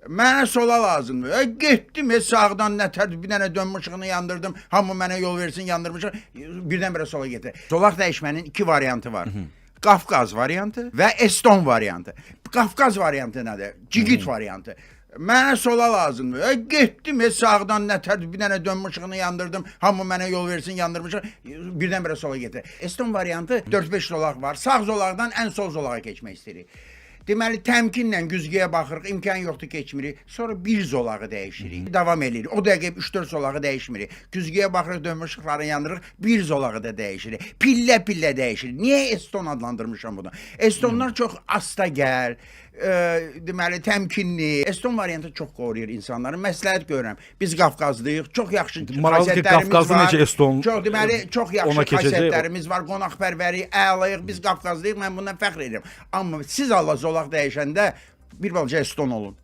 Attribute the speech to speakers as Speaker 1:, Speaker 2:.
Speaker 1: Mənə sola lazımdır. Getdim, sağdan nətər bir dənə dönmə işığını yandırdım. Hamı mənə yol versin, yandırmışıq. Birdən-birə sola getdi. Solaq dəyişmənin iki variantı var. Qafqaz variantı və Eston variantı. Qafqaz variantı nədir? Cigit variantı. Mənə sola lazımdır. Getdim, sağdan nətər bir dənə dönmə işığını yandırdım. Hamı mənə yol versin, yandırmışıq. Birdən-birə sola getdi. Eston variantı 4-5 zolaq var. Sağ zolaqdan ən sol zolağa keçmək istəyirik. Deməli, təmkinlə güzgüyə baxırıq, imkan yoxdur keçmirik. Sonra bir zolağı dəyişirik. Davam edirik. O dəqiqə 3-4 zolağı dəyişmirik. Güzgüyə baxırıq, dönmə işıqları yandırırıq, bir zolağı da dəyişirik. Pillə-pillə dəyişirik. Niyə Eston adlandırmışam bunu? Estonlar çox asta gəl, deməli, təmkinli. Eston variantı çox qoruyur insanları. Məsləhət görürəm. Biz Qafqazlıyıq, çox yaxşı xasiyyətlərimiz var.
Speaker 2: Necə Eston
Speaker 1: Deməli, çox yaxşı xasiyyətlərimiz var. Qonaqpərvərik, əliyik, biz Qafqazlıyıq. Mən bundan fəxr edirəm. Amma siz Allah zolaq dəyişəndə bir balaca Eston olun.